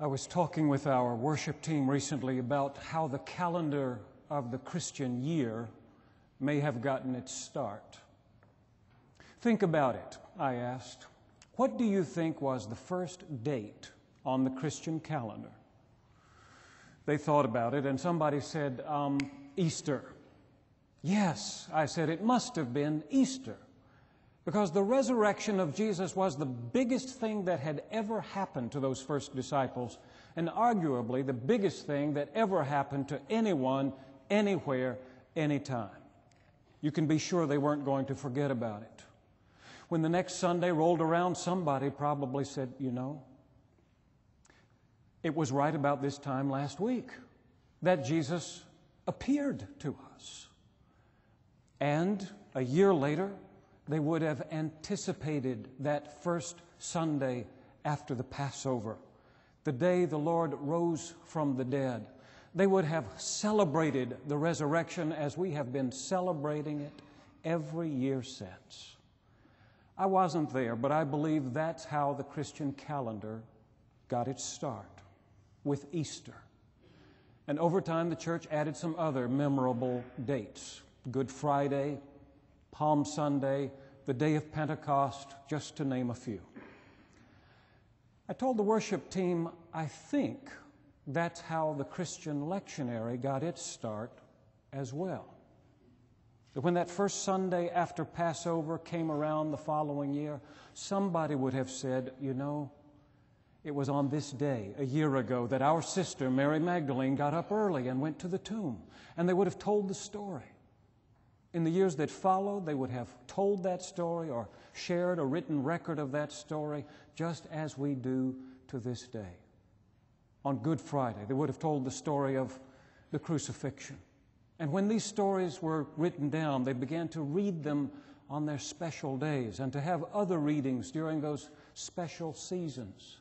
I was talking with our worship team recently about how the calendar of the Christian year may have gotten its start. Think about it, I asked. What do you think was the first date on the Christian calendar? They thought about it, and somebody said, Easter. Yes, I said, it must have been Easter, because the resurrection of Jesus was the biggest thing that had ever happened to those first disciples, and arguably the biggest thing that ever happened to anyone, anywhere, anytime. You can be sure they weren't going to forget about it. When the next Sunday rolled around, somebody probably said, it was right about this time last week that Jesus appeared to us. And a year later, they would have anticipated that first Sunday after the Passover, the day the Lord rose from the dead. They would have celebrated the resurrection as we have been celebrating it every year since. I wasn't there, but I believe that's how the Christian calendar got its start, with Easter. And over time, the church added some other memorable dates. Good Friday, Palm Sunday, the day of Pentecost, just to name a few. I told the worship team, I think that's how the Christian lectionary got its start as well. That when that first Sunday after Passover came around the following year, somebody would have said, it was on this day, a year ago, that our sister, Mary Magdalene, got up early and went to the tomb. And they would have told the story. In the years that followed, they would have told that story or shared a written record of that story, just as we do to this day. On Good Friday, they would have told the story of the crucifixion. And when these stories were written down, they began to read them on their special days and to have other readings during those special seasons.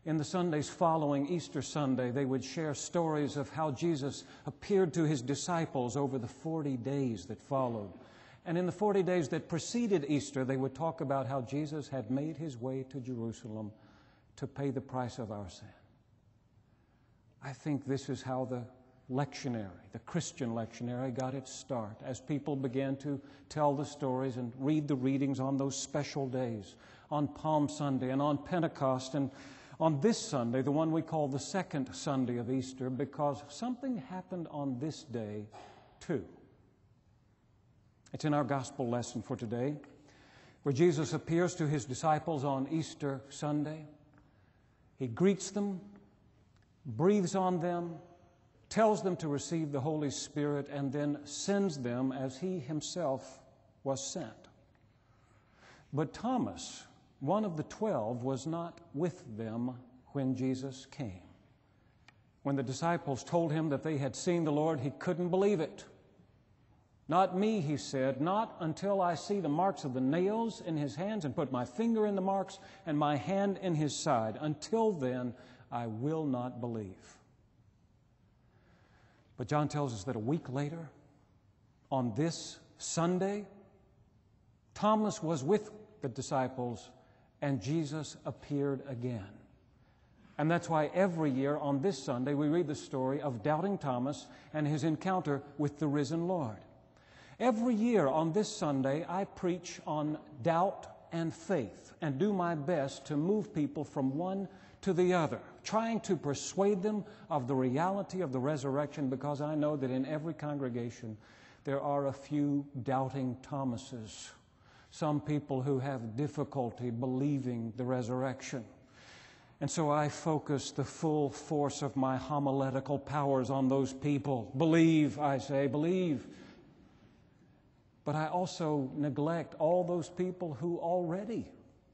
In the Sundays following Easter Sunday, they would share stories of how Jesus appeared to his disciples over the 40 days that followed. And in the 40 days that preceded Easter, they would talk about how Jesus had made his way to Jerusalem to pay the price of our sin. I think this is how the lectionary, the Christian lectionary, got its start, as people began to tell the stories and read the readings on those special days, on Palm Sunday and on Pentecost, and on this Sunday, the one we call the second Sunday of Easter, because something happened on this day too. It's in our gospel lesson for today, where Jesus appears to his disciples on Easter Sunday. He greets them, breathes on them, tells them to receive the Holy Spirit, and then sends them as he himself was sent. But Thomas, one of the 12, was not with them when Jesus came. When the disciples told him that they had seen the Lord, he couldn't believe it. Not me, he said, not until I see the marks of the nails in his hands and put my finger in the marks and my hand in his side. Until then, I will not believe. But John tells us that a week later, on this Sunday, Thomas was with the disciples and Jesus appeared again. And that's why every year on this Sunday we read the story of doubting Thomas and his encounter with the risen Lord. Every year on this Sunday I preach on doubt and faith and do my best to move people from one to the other, trying to persuade them of the reality of the resurrection, because I know that in every congregation there are a few doubting Thomases. Some people who have difficulty believing the resurrection. And so I focus the full force of my homiletical powers on those people. Believe, I say, believe. But I also neglect all those people who already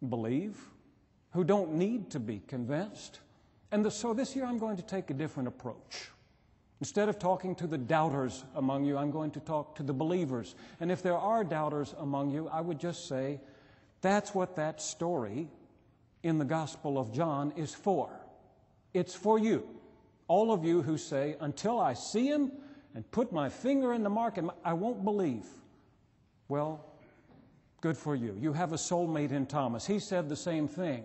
believe, who don't need to be convinced. And so this year I'm going to take a different approach. Instead of talking to the doubters among you, I'm going to talk to the believers. And if there are doubters among you, I would just say, that's what that story in the Gospel of John is for. It's for you. All of you who say, until I see him and put my finger in the mark, I won't believe. Well, good for you. You have a soulmate in Thomas. He said the same thing.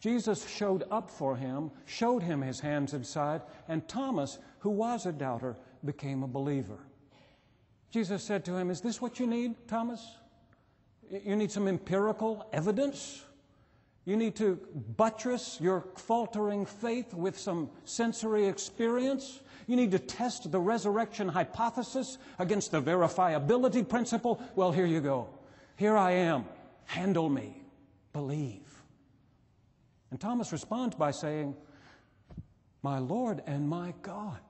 Jesus showed up for him, showed him his hands and side, and Thomas, who was a doubter, became a believer. Jesus said to him, "Is this what you need, Thomas? You need some empirical evidence? You need to buttress your faltering faith with some sensory experience? You need to test the resurrection hypothesis against the verifiability principle? Well, here you go. Here I am. Handle me. Believe." And Thomas responds by saying, "My Lord and my God."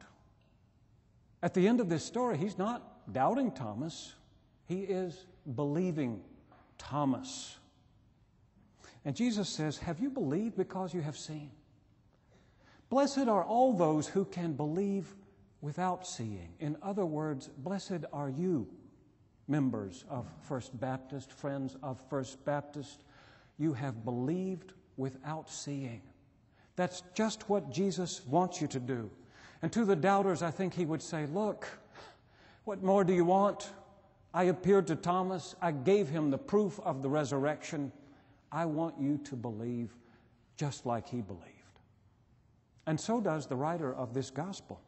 At the end of this story, he's not doubting Thomas. He is believing Thomas. And Jesus says, "Have you believed because you have seen? Blessed are all those who can believe without seeing." In other words, blessed are you, members of First Baptist, friends of First Baptist. You have believed without seeing. That's just what Jesus wants you to do. And to the doubters, I think he would say, "Look, what more do you want? I appeared to Thomas. I gave him the proof of the resurrection. I want you to believe just like he believed." And so does the writer of this gospel.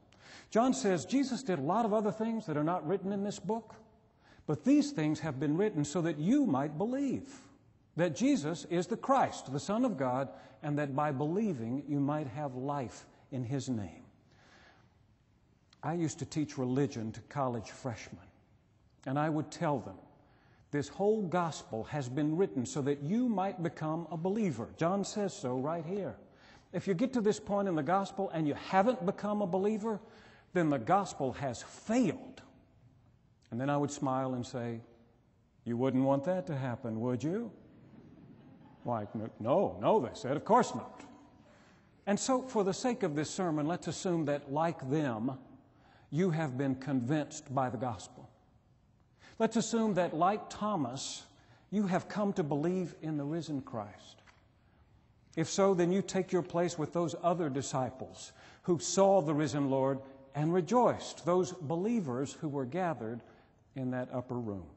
John says Jesus did a lot of other things that are not written in this book, but these things have been written so that you might believe that Jesus is the Christ, the Son of God, and that by believing you might have life in his name. I used to teach religion to college freshmen, and I would tell them, this whole gospel has been written so that you might become a believer. John says so right here. If you get to this point in the gospel and you haven't become a believer, then the gospel has failed. And then I would smile and say, "You wouldn't want that to happen, would you?" Like, no, they said, of course not. And so for the sake of this sermon, let's assume that like them, you have been convinced by the gospel. Let's assume that like Thomas, you have come to believe in the risen Christ. If so, then you take your place with those other disciples who saw the risen Lord and rejoiced, those believers who were gathered in that upper room.